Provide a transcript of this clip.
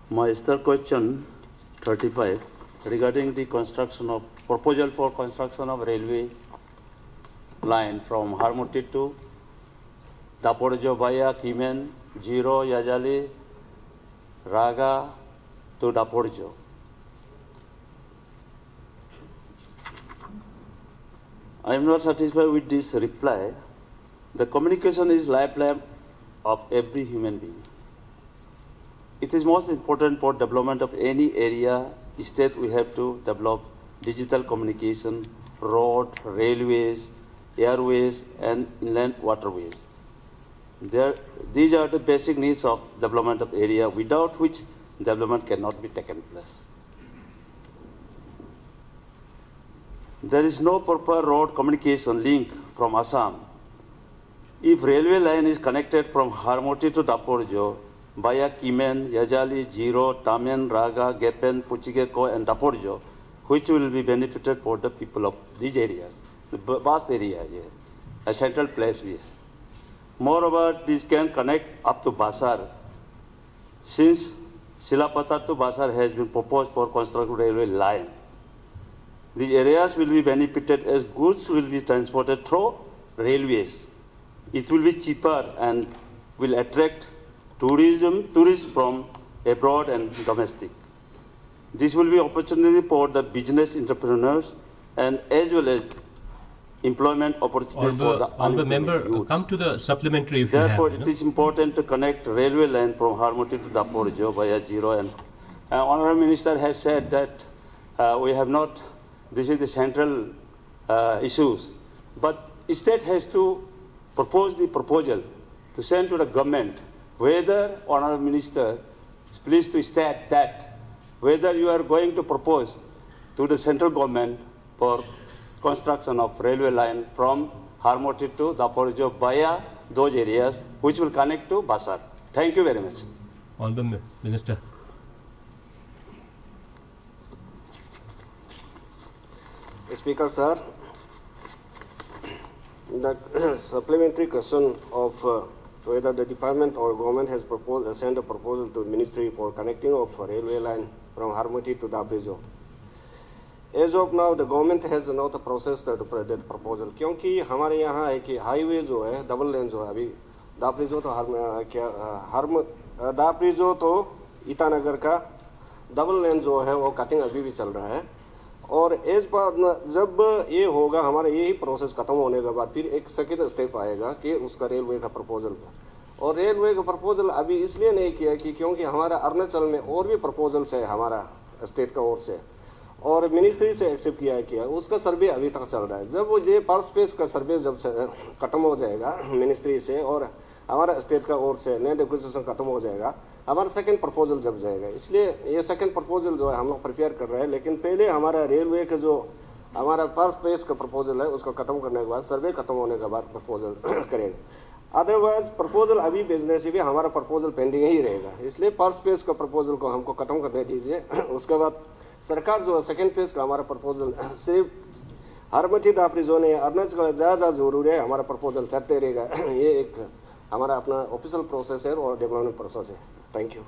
My third question, 35, regarding the construction of proposal for construction of railway line from Harmutty to Daporijo via Kimen, Zero, Yajali, Raga to Daporijo. I am not satisfied with this reply. The communication is lifeline of every human being. It is most important for development of any area, state. We have to develop digital communication, road, railways, airways, and inland waterways. These are the basic needs of development of area, without which development cannot be taken place. There is no proper road communication link from Assam. If railway line is connected from Harmutty to Daporijo via Kimen, Yajali, Zero, Tamen, Raga, Gepen, Puchigeko, and Daporijo, which will be benefited for the people of these areas, the vast area here, a central place here. Moreover, this can connect up to Basar, since Silapata to Basar has been proposed for construction railway line. These areas will be benefited as goods will be transported through railways. It will be cheaper and will attract tourists from abroad and domestic. This will be opportunity for the business entrepreneurs and as well as employment opportunity for the Honourable member, youths. come to the supplementary if Therefore, you have. it is important to connect railway line from Harmutty to Daporijo via Zero. And Honourable Minister has said that we have not, this is the central issues. But state has to propose the proposal to send to the government whether, Honourable Minister, is pleased to state that whether you are going to propose to the central government for construction of railway line from Harmutty to Daporijo via those areas which will connect to Basar. Thank you very much. Honourable Minister. Speaker sir, the supplementary question of whether the department or government has proposed sent a proposal to the ministry for connecting of railway line from Harmutty to Daporijo. As of now, the government has not processed that proposal क्योंकि हमारे यहाँ है कि highway जो है double lane जो है अभी दापरिजो तो दापरिजो तो ईटानगर का डबल लेन जो है वो कटिंग अभी भी चल रहा है और एज पर जब ये होगा हमारा यही प्रोसेस खत्म होने के बाद फिर एक सेकेंड स्टेप आएगा कि उसका रेलवे का प्रपोजल और रेलवे का प्रपोजल अभी इसलिए नहीं किया कि क्योंकि हमारा अरुणाचल में और भी प्रपोजल्स है हमारा स्टेट का ओर से और मिनिस्ट्री से एक्सेप्ट किया उसका सर्वे अभी तक चल रहा है। जब वो ये पर स्पेस का सर्वे जब खत्म हो जाएगा मिनिस्ट्री से और हमारा स्टेट का ओर से नए डिक्लेरेशन खत्म हो जाएगा हमारा सेकंड प्रपोजल जब जाएगा, इसलिए ये सेकंड प्रपोजल जो है हम लोग प्रिपेयर कर रहे हैं। लेकिन पहले हमारा रेलवे का जो हमारा पर स्पेस का प्रपोजल है उसको खत्म करने के बाद सर्वे खत्म होने के बाद प्रपोजल करेंगे। अदरवाइज प्रपोजल अभी भेजने से भी हमारा प्रपोजल पेंडिंग ही रहेगा, इसलिए पर स्पेस का प्रपोजल को हमको खत्म करने दीजिए। उसके बाद सरकार जो है सेकेंड फेज का हमारा प्रपोजल सिर्फ हारमती दापरिजो ने अरुणाचल जहाँ जरूरी है हमारा प्रपोजल चलते रहेगा। ये एक हमारा अपना ऑफिशियल प्रोसेस है और डेवलपमेंट प्रोसेस है। Thank you.